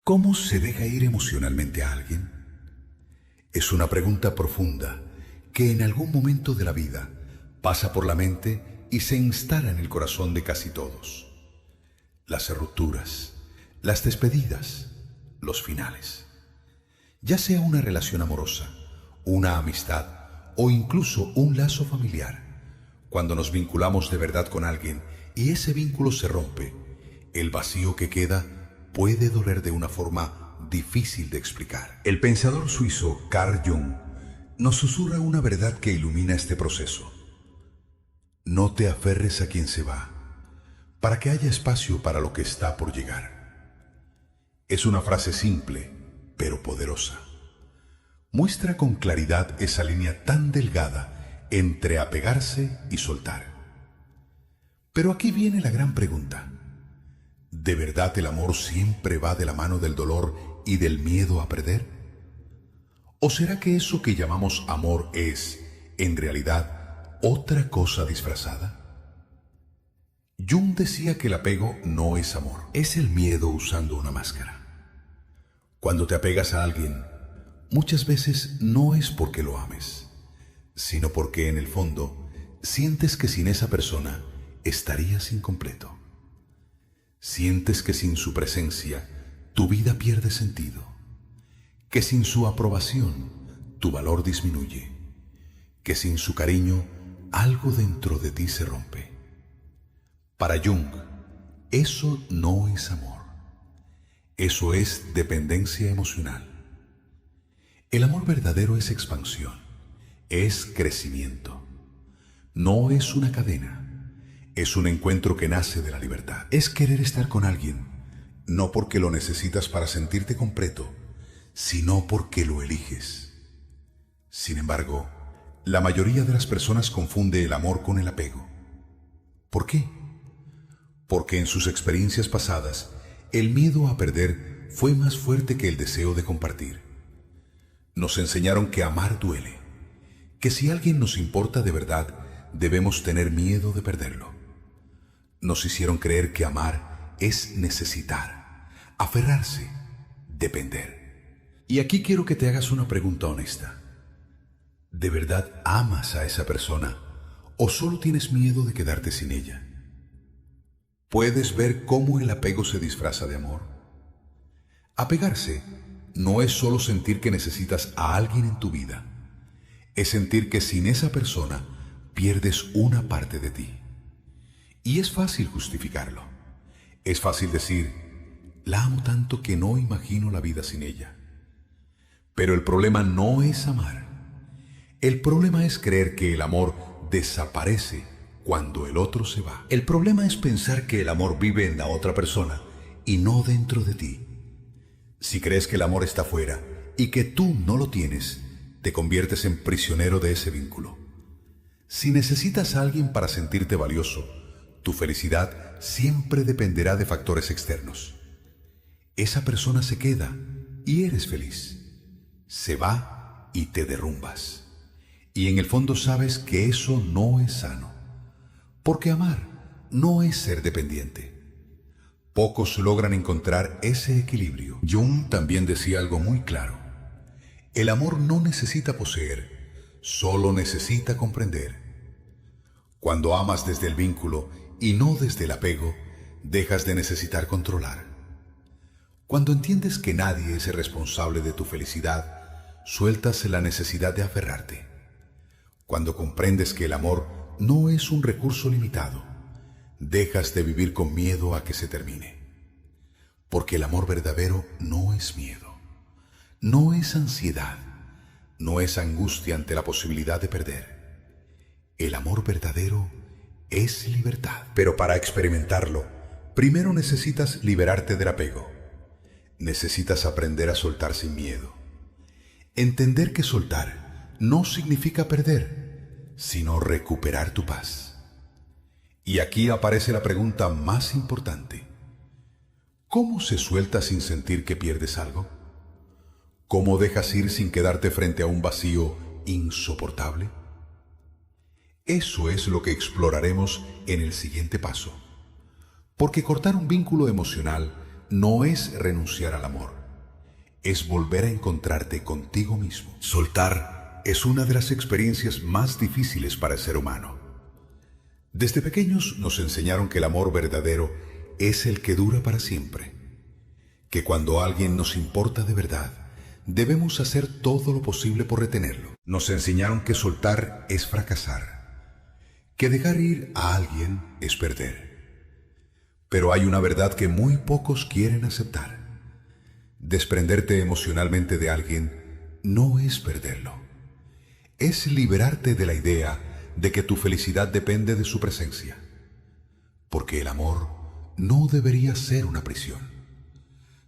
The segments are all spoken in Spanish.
¿Cómo se deja ir emocionalmente a alguien? Es una pregunta profunda que en algún momento de la vida pasa por la mente y se instala en el corazón de casi todos. Las rupturas, las despedidas, los finales. Ya sea una relación amorosa, una amistad o incluso un lazo familiar. Cuando nos vinculamos de verdad con alguien y ese vínculo se rompe, el vacío que queda puede doler de una forma difícil de explicar. El pensador suizo Carl Jung nos susurra una verdad que ilumina este proceso. No te aferres a quien se va, para que haya espacio para lo que está por llegar. Es una frase simple, pero poderosa. Muestra con claridad esa línea tan delgada entre apegarse y soltar. Pero aquí viene la gran pregunta. ¿De verdad el amor siempre va de la mano del dolor y del miedo a perder? ¿O será que eso que llamamos amor es, en realidad, otra cosa disfrazada? Jung decía que el apego no es amor, es el miedo usando una máscara. Cuando te apegas a alguien, muchas veces no es porque lo ames, sino porque en el fondo sientes que sin esa persona estarías incompleto. Sientes que sin su presencia tu vida pierde sentido, que sin su aprobación tu valor disminuye, que sin su cariño algo dentro de ti se rompe. Para Jung, eso no es amor, eso es dependencia emocional. El amor verdadero es expansión, es crecimiento, no es una cadena. Es un encuentro que nace de la libertad. Es querer estar con alguien, no porque lo necesitas para sentirte completo, sino porque lo eliges. Sin embargo, la mayoría de las personas confunde el amor con el apego. ¿Por qué? Porque en sus experiencias pasadas, el miedo a perder fue más fuerte que el deseo de compartir. Nos enseñaron que amar duele, que si alguien nos importa de verdad, debemos tener miedo de perderlo. Nos hicieron creer que amar es necesitar, aferrarse, depender. Y aquí quiero que te hagas una pregunta honesta. ¿De verdad amas a esa persona o solo tienes miedo de quedarte sin ella? ¿Puedes ver cómo el apego se disfraza de amor? Apegarse no es solo sentir que necesitas a alguien en tu vida, es sentir que sin esa persona pierdes una parte de ti. Y es fácil justificarlo. Es fácil decir, la amo tanto que no imagino la vida sin ella. Pero el problema no es amar. El problema es creer que el amor desaparece cuando el otro se va. El problema es pensar que el amor vive en la otra persona y no dentro de ti. Si crees que el amor está fuera y que tú no lo tienes, te conviertes en prisionero de ese vínculo. Si necesitas a alguien para sentirte valioso, tu felicidad siempre dependerá de factores externos. Esa persona se queda y eres feliz. Se va y te derrumbas. Y en el fondo sabes que eso no es sano. Porque amar no es ser dependiente. Pocos logran encontrar ese equilibrio. Jung también decía algo muy claro. El amor no necesita poseer, solo necesita comprender. Cuando amas desde el vínculo y no desde el apego, dejas de necesitar controlar. Cuando entiendes que nadie es el responsable de tu felicidad, sueltas la necesidad de aferrarte. Cuando comprendes que el amor no es un recurso limitado, dejas de vivir con miedo a que se termine. Porque el amor verdadero no es miedo, no es ansiedad, no es angustia ante la posibilidad de perder. El amor verdadero es libertad. Pero para experimentarlo, primero necesitas liberarte del apego. Necesitas aprender a soltar sin miedo. Entender que soltar no significa perder, sino recuperar tu paz. Y aquí aparece la pregunta más importante. ¿Cómo se suelta sin sentir que pierdes algo? ¿Cómo dejas ir sin quedarte frente a un vacío insoportable? Eso es lo que exploraremos en el siguiente paso. Porque cortar un vínculo emocional no es renunciar al amor, es volver a encontrarte contigo mismo. Soltar es una de las experiencias más difíciles para el ser humano. Desde pequeños nos enseñaron que el amor verdadero es el que dura para siempre, que cuando alguien nos importa de verdad, debemos hacer todo lo posible por retenerlo. Nos enseñaron que soltar es fracasar, que dejar ir a alguien es perder. Pero hay una verdad que muy pocos quieren aceptar. Desprenderte emocionalmente de alguien no es perderlo. Es liberarte de la idea de que tu felicidad depende de su presencia. Porque el amor no debería ser una prisión.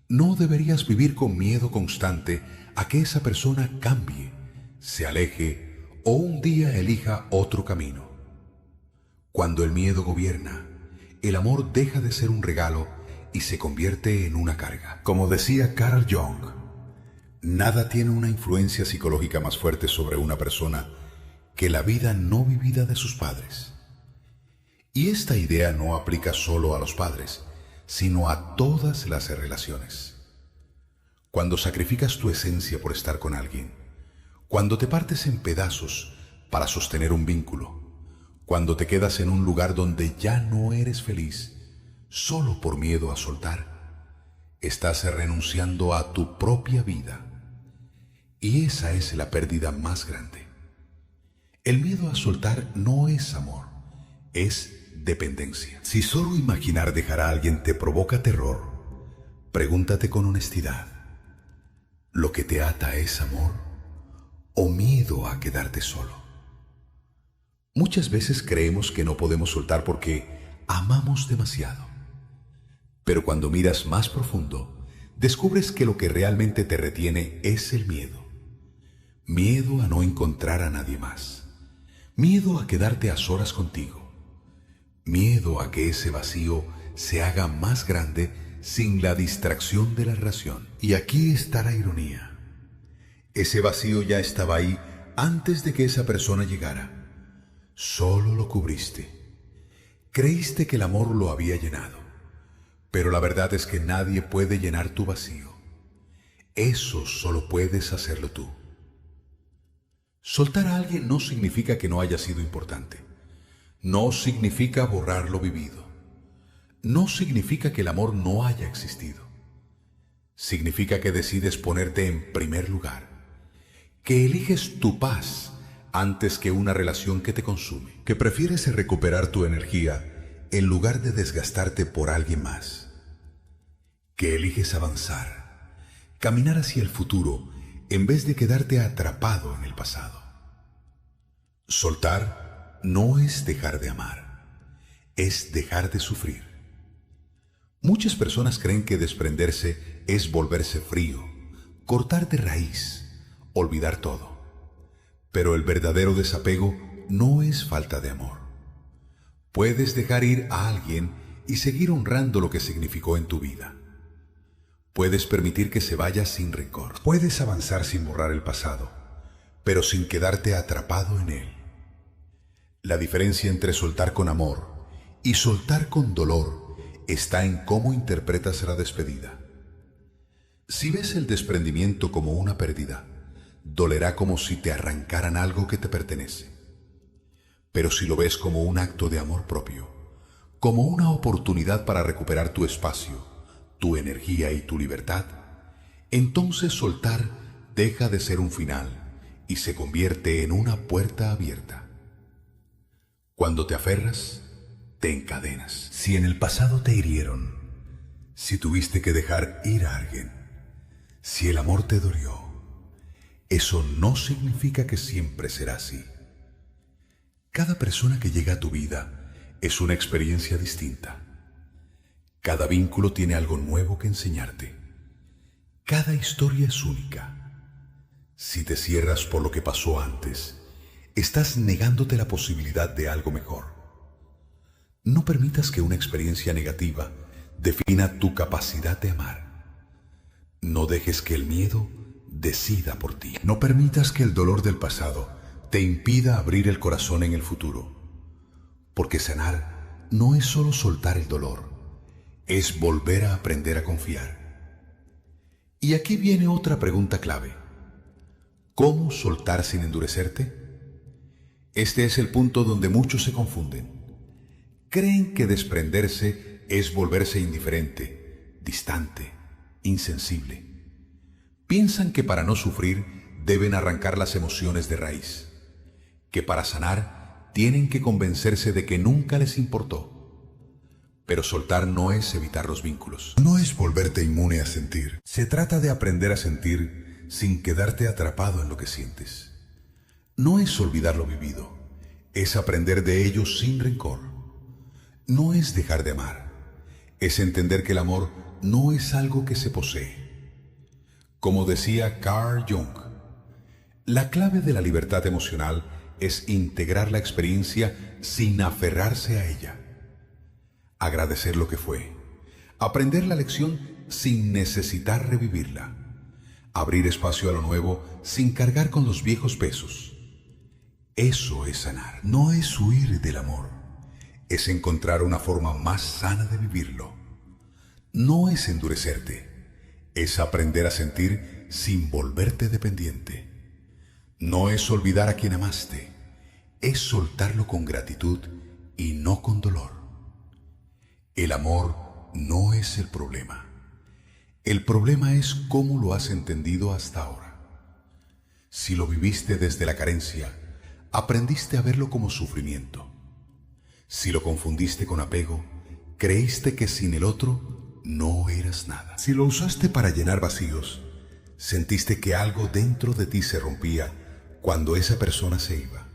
No deberías vivir con miedo constante a que esa persona cambie, se aleje o un día elija otro camino. Cuando el miedo gobierna, el amor deja de ser un regalo y se convierte en una carga. Como decía Carl Jung, nada tiene una influencia psicológica más fuerte sobre una persona que la vida no vivida de sus padres. Y esta idea no aplica solo a los padres, sino a todas las relaciones. Cuando sacrificas tu esencia por estar con alguien, cuando te partes en pedazos para sostener un vínculo, cuando te quedas en un lugar donde ya no eres feliz, solo por miedo a soltar, estás renunciando a tu propia vida. Y esa es la pérdida más grande. El miedo a soltar no es amor, es dependencia. Si solo imaginar dejar a alguien te provoca terror, pregúntate con honestidad, ¿lo que te ata es amor o miedo a quedarte solo? Muchas veces creemos que no podemos soltar porque amamos demasiado. Pero cuando miras más profundo, descubres que lo que realmente te retiene es el miedo. Miedo a no encontrar a nadie más. Miedo a quedarte a solas contigo. Miedo a que ese vacío se haga más grande sin la distracción de la relación. Y aquí está la ironía. Ese vacío ya estaba ahí antes de que esa persona llegara. Solo lo cubriste. Creíste que el amor lo había llenado. Pero la verdad es que nadie puede llenar tu vacío. Eso solo puedes hacerlo tú. Soltar a alguien no significa que no haya sido importante. No significa borrar lo vivido. No significa que el amor no haya existido. Significa que decides ponerte en primer lugar, que eliges tu paz antes que una relación que te consume, que prefieres recuperar tu energía en lugar de desgastarte por alguien más, que eliges avanzar, caminar hacia el futuro en vez de quedarte atrapado en el pasado. Soltar no es dejar de amar, es dejar de sufrir. Muchas personas creen que desprenderse es volverse frío, cortar de raíz, olvidar todo. Pero el verdadero desapego no es falta de amor. Puedes dejar ir a alguien y seguir honrando lo que significó en tu vida. Puedes permitir que se vaya sin rencor. Puedes avanzar sin borrar el pasado, pero sin quedarte atrapado en él. La diferencia entre soltar con amor y soltar con dolor está en cómo interpretas la despedida. Si ves el desprendimiento como una pérdida, dolerá como si te arrancaran algo que te pertenece. Pero si lo ves como un acto de amor propio, como una oportunidad para recuperar tu espacio, tu energía y tu libertad, entonces soltar deja de ser un final y se convierte en una puerta abierta. Cuando te aferras, te encadenas. Si en el pasado te hirieron, si tuviste que dejar ir a alguien, si el amor te dolió, eso no significa que siempre será así. Cada persona que llega a tu vida es una experiencia distinta. Cada vínculo tiene algo nuevo que enseñarte. Cada historia es única. Si te cierras por lo que pasó antes, estás negándote la posibilidad de algo mejor. No permitas que una experiencia negativa defina tu capacidad de amar. No dejes que el miedo decida por ti. No permitas que el dolor del pasado te impida abrir el corazón en el futuro. Porque sanar no es solo soltar el dolor, es volver a aprender a confiar. Y aquí viene otra pregunta clave. ¿Cómo soltar sin endurecerte? Este es el punto donde muchos se confunden. Creen que desprenderse es volverse indiferente, distante, insensible. Piensan que para no sufrir deben arrancar las emociones de raíz, que para sanar tienen que convencerse de que nunca les importó. Pero soltar no es evitar los vínculos. No es volverte inmune a sentir. Se trata de aprender a sentir sin quedarte atrapado en lo que sientes. No es olvidar lo vivido, es aprender de ello sin rencor. No es dejar de amar, es entender que el amor no es algo que se posee. Como decía Carl Jung, la clave de la libertad emocional es integrar la experiencia sin aferrarse a ella. Agradecer lo que fue, aprender la lección sin necesitar revivirla, abrir espacio a lo nuevo sin cargar con los viejos pesos. Eso es sanar, no es huir del amor, es encontrar una forma más sana de vivirlo. No es endurecerte, es aprender a sentir sin volverte dependiente. No es olvidar a quien amaste, es soltarlo con gratitud y no con dolor. El amor no es el problema. El problema es cómo lo has entendido hasta ahora. Si lo viviste desde la carencia, aprendiste a verlo como sufrimiento. Si lo confundiste con apego, creíste que sin el otro no eras nada. Si lo usaste para llenar vacíos, sentiste que algo dentro de ti se rompía cuando esa persona se iba.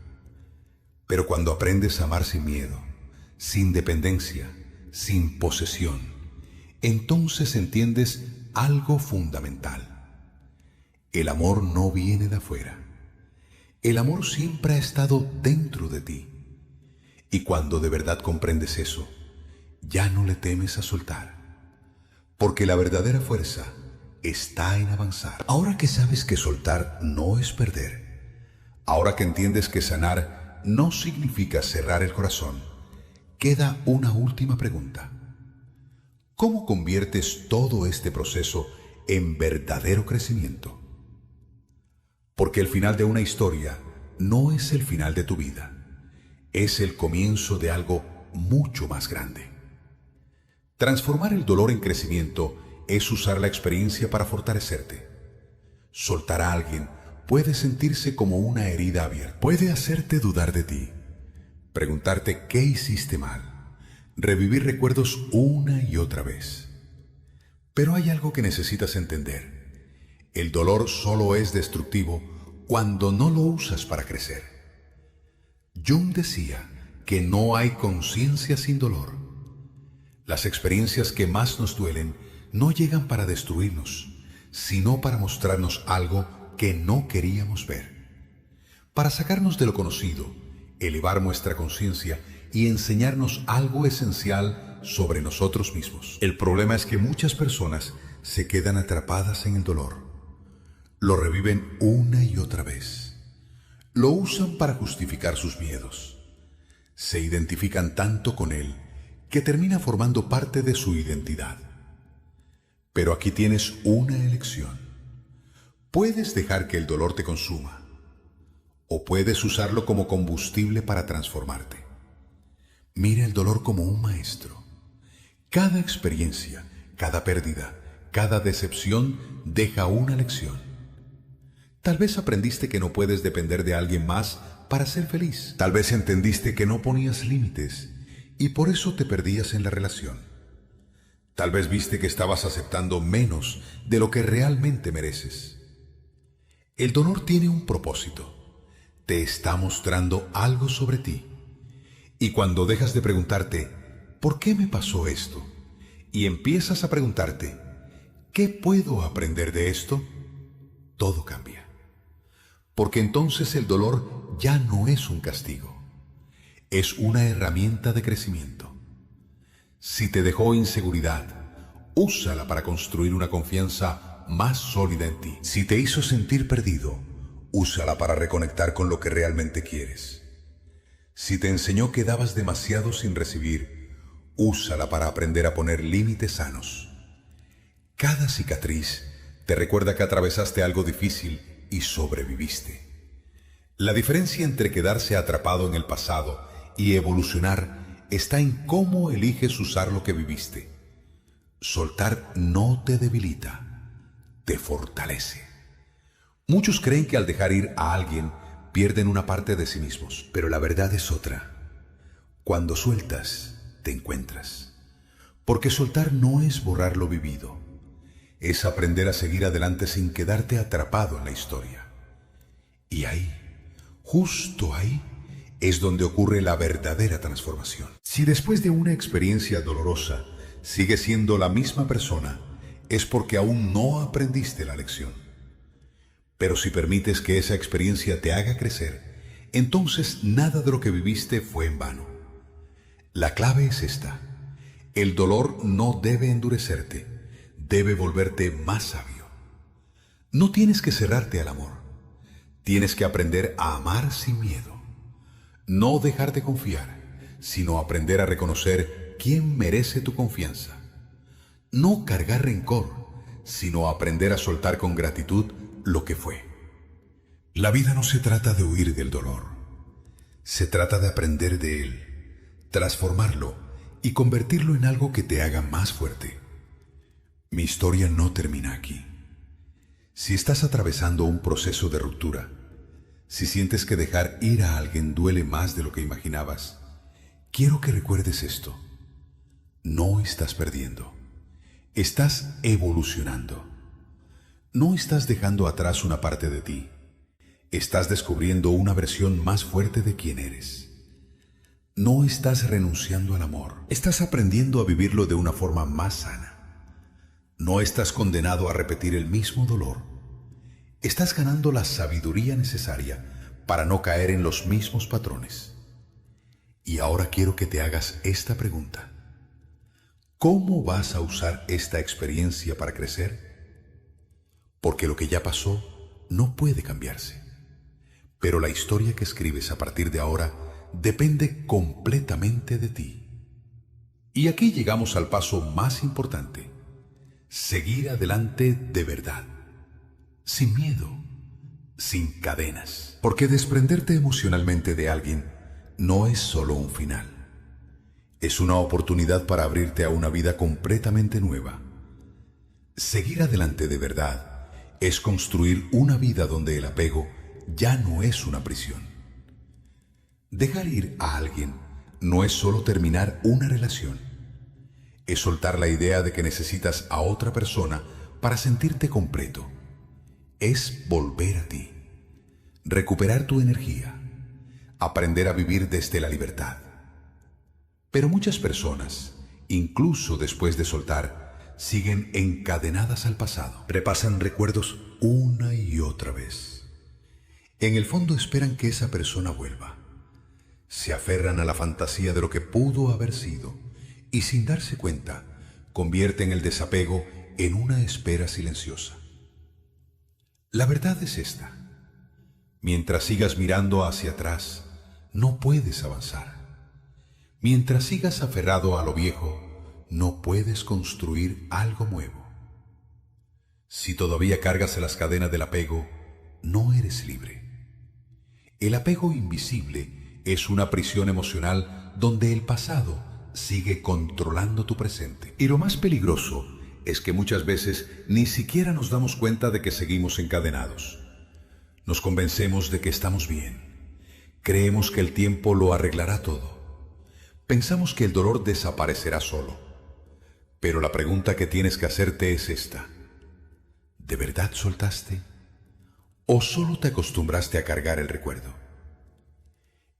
Pero cuando aprendes a amar sin miedo, sin dependencia, sin posesión, entonces entiendes algo fundamental. El amor no viene de afuera. El amor siempre ha estado dentro de ti. Y cuando de verdad comprendes eso, ya no le temes a soltar. Porque la verdadera fuerza está en avanzar. Ahora que sabes que soltar no es perder, ahora que entiendes que sanar no significa cerrar el corazón, queda una última pregunta. ¿Cómo conviertes todo este proceso en verdadero crecimiento? Porque el final de una historia no es el final de tu vida, es el comienzo de algo mucho más grande. Transformar el dolor en crecimiento es usar la experiencia para fortalecerte. Soltar a alguien puede sentirse como una herida abierta, puede hacerte dudar de ti, preguntarte qué hiciste mal, revivir recuerdos una y otra vez. Pero hay algo que necesitas entender. El dolor solo es destructivo cuando no lo usas para crecer. Jung decía que no hay conciencia sin dolor. Las experiencias que más nos duelen no llegan para destruirnos, sino para mostrarnos algo que no queríamos ver, para sacarnos de lo conocido, elevar nuestra conciencia y enseñarnos algo esencial sobre nosotros mismos. El problema es que muchas personas se quedan atrapadas en el dolor. Lo reviven una y otra vez. Lo usan para justificar sus miedos. Se identifican tanto con él que termina formando parte de su identidad. Pero aquí tienes una elección. Puedes dejar que el dolor te consuma, o puedes usarlo como combustible para transformarte. Mira el dolor como un maestro. Cada experiencia, cada pérdida, cada decepción deja una lección. Tal vez aprendiste que no puedes depender de alguien más para ser feliz. Tal vez entendiste que no ponías límites y por eso te perdías en la relación. Tal vez viste que estabas aceptando menos de lo que realmente mereces. El dolor tiene un propósito. Te está mostrando algo sobre ti. Y cuando dejas de preguntarte, ¿por qué me pasó esto? Y empiezas a preguntarte, ¿qué puedo aprender de esto? Todo cambia. Porque entonces el dolor ya no es un castigo. Es una herramienta de crecimiento. Si te dejó inseguridad, úsala para construir una confianza más sólida en ti. Si te hizo sentir perdido, úsala para reconectar con lo que realmente quieres. Si te enseñó que dabas demasiado sin recibir, úsala para aprender a poner límites sanos. Cada cicatriz Te recuerda que atravesaste algo difícil y sobreviviste. La diferencia entre quedarse atrapado en el pasado y evolucionar está en cómo eliges usar lo que viviste. Soltar no te debilita, te fortalece. Muchos creen que al dejar ir a alguien pierden una parte de sí mismos, pero la verdad es otra. Cuando sueltas, te encuentras. Porque soltar no es borrar lo vivido, es aprender a seguir adelante sin quedarte atrapado en la historia. Y ahí, justo ahí, es donde ocurre la verdadera transformación. Si después de una experiencia dolorosa sigues siendo la misma persona, es porque aún no aprendiste la lección. Pero si permites que esa experiencia te haga crecer, entonces nada de lo que viviste fue en vano. La clave es esta: el dolor no debe endurecerte, debe volverte más sabio. No tienes que cerrarte al amor, tienes que aprender a amar sin miedo. No dejar de confiar, sino aprender a reconocer quién merece tu confianza. No cargar rencor, sino aprender a soltar con gratitud lo que fue. La vida no se trata de huir del dolor, se trata de aprender de él, transformarlo y convertirlo en algo que te haga más fuerte. Mi historia no termina aquí. Si estás atravesando un proceso de ruptura, si sientes que dejar ir a alguien duele más de lo que imaginabas, quiero que recuerdes esto: no estás perdiendo, estás evolucionando. No estás dejando atrás una parte de ti, estás descubriendo una versión más fuerte de quién eres. No estás renunciando al amor, estás aprendiendo a vivirlo de una forma más sana. No estás condenado a repetir el mismo dolor, estás ganando la sabiduría necesaria para no caer en los mismos patrones. Y ahora quiero que te hagas esta pregunta: ¿cómo vas a usar esta experiencia para crecer? Porque lo que ya pasó no puede cambiarse, pero la historia que escribes a partir de ahora depende completamente de ti. Y aquí llegamos al paso más importante: seguir adelante de verdad, sin miedo, sin cadenas. Porque desprenderte emocionalmente de alguien no es solo un final, es una oportunidad para abrirte a una vida completamente nueva. Seguir adelante de verdad es construir una vida donde el apego ya no es una prisión. Dejar ir a alguien no es solo terminar una relación, es soltar la idea de que necesitas a otra persona para sentirte completo. Es volver a ti, recuperar tu energía, aprender a vivir desde la libertad. Pero muchas personas, incluso después de soltar, siguen encadenadas al pasado. Repasan recuerdos una y otra vez. En el fondo esperan que esa persona vuelva. Se aferran a la fantasía de lo que pudo haber sido y, sin darse cuenta, convierten el desapego en una espera silenciosa. La verdad es esta: mientras sigas mirando hacia atrás, no puedes avanzar. Mientras sigas aferrado a lo viejo, no puedes construir algo nuevo. Si todavía cargas las cadenas del apego, no eres libre. El apego invisible es una prisión emocional donde el pasado sigue controlando tu presente. Y lo más peligroso es que muchas veces ni siquiera nos damos cuenta de que seguimos encadenados. Nos convencemos de que estamos bien. Creemos que el tiempo lo arreglará todo. Pensamos que el dolor desaparecerá solo. Pero la pregunta que tienes que hacerte es esta: ¿de verdad soltaste? ¿O solo te acostumbraste a cargar el recuerdo?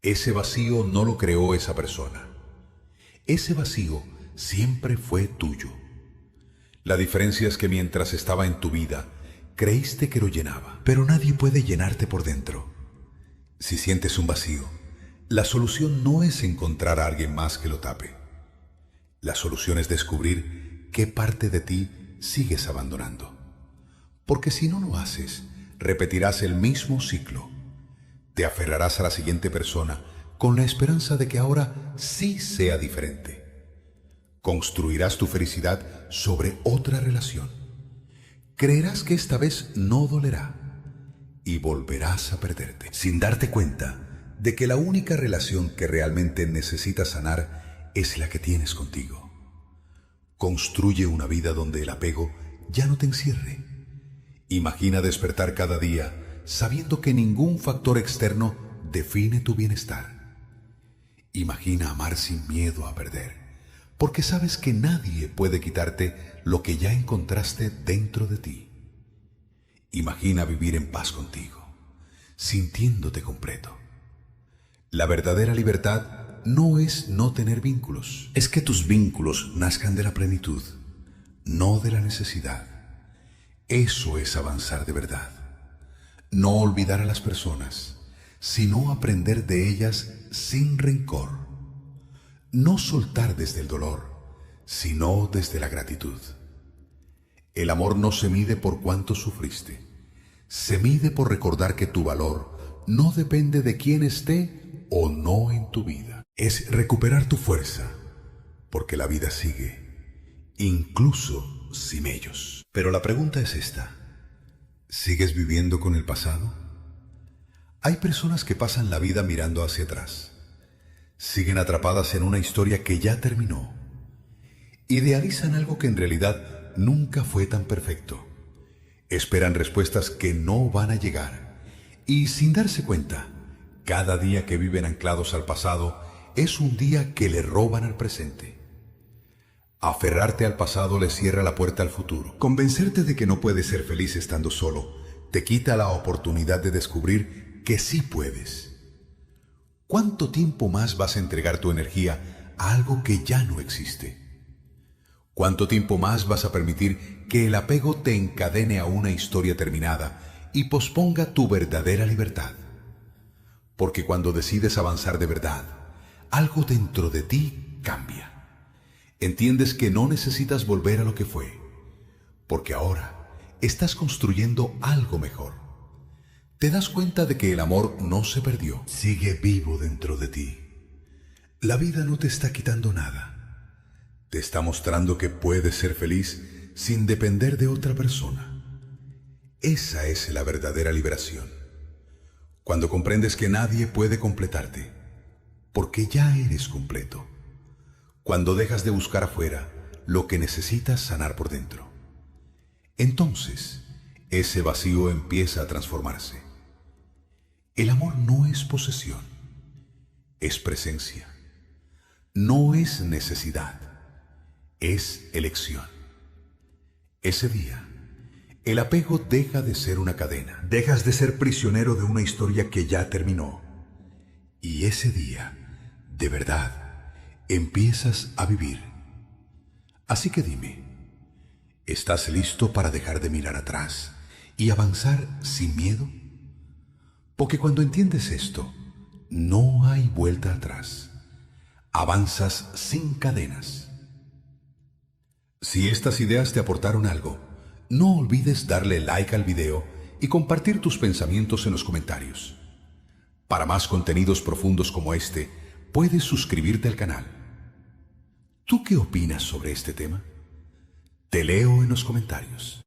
Ese vacío no lo creó esa persona. Ese vacío siempre fue tuyo. La diferencia es que mientras estaba en tu vida, creíste que lo llenaba. Pero nadie puede llenarte por dentro. Si sientes un vacío, la solución no es encontrar a alguien más que lo tape. La solución es descubrir qué parte de ti sigues abandonando. Porque si no lo haces, repetirás el mismo ciclo. Te aferrarás a la siguiente persona con la esperanza de que ahora sí sea diferente. Construirás tu felicidad sobre otra relación. Creerás que esta vez no dolerá y volverás a perderte, sin darte cuenta de que la única relación que realmente necesitas sanar es la que tienes contigo. Construye una vida donde el apego ya no te encierre. Imagina despertar cada día sabiendo que ningún factor externo define tu bienestar. Imagina amar sin miedo a perder, porque sabes que nadie puede quitarte lo que ya encontraste dentro de ti. Imagina vivir en paz contigo, sintiéndote completo. La verdadera libertad no es no tener vínculos, es que tus vínculos nazcan de la plenitud, no de la necesidad. Eso es avanzar de verdad. No olvidar a las personas, sino aprender de ellas sin rencor. No soltar desde el dolor, sino desde la gratitud. El amor no se mide por cuánto sufriste, se mide por recordar que tu valor no depende de quién esté o no en tu vida. Es recuperar tu fuerza, porque la vida sigue, incluso sin ellos. Pero la pregunta es esta: ¿sigues viviendo con el pasado? Hay personas que pasan la vida mirando hacia atrás. Siguen atrapadas en una historia que ya terminó. Idealizan algo que en realidad nunca fue tan perfecto. Esperan respuestas que no van a llegar. Y sin darse cuenta, cada día que viven anclados al pasado es un día que le roban al presente. Aferrarte al pasado le cierra la puerta al futuro. Convencerte de que no puedes ser feliz estando solo te quita la oportunidad de descubrir que sí puedes. ¿Cuánto tiempo más vas a entregar tu energía a algo que ya no existe? ¿Cuánto tiempo más vas a permitir que el apego te encadene a una historia terminada y posponga tu verdadera libertad? Porque cuando decides avanzar de verdad, algo dentro de ti cambia. Entiendes que no necesitas volver a lo que fue, porque ahora estás construyendo algo mejor. Te das cuenta de que el amor no se perdió, sigue vivo dentro de ti. La vida no te está quitando nada. Te está mostrando que puedes ser feliz sin depender de otra persona. Esa es la verdadera liberación. Cuando comprendes que nadie puede completarte, porque ya eres completo. Cuando dejas de buscar afuera lo que necesitas sanar por dentro. Entonces, ese vacío empieza a transformarse. El amor no es posesión, es presencia. No es necesidad, es elección. Ese día, el apego deja de ser una cadena. Dejas de ser prisionero de una historia que ya terminó. Y ese día, de verdad, empiezas a vivir. Así que dime, ¿estás listo para dejar de mirar atrás y avanzar sin miedo? Porque cuando entiendes esto, no hay vuelta atrás. Avanzas sin cadenas. Si estas ideas te aportaron algo, no olvides darle like al video y compartir tus pensamientos en los comentarios. Para más contenidos profundos como este, puedes suscribirte al canal. ¿Tú qué opinas sobre este tema? Te leo en los comentarios.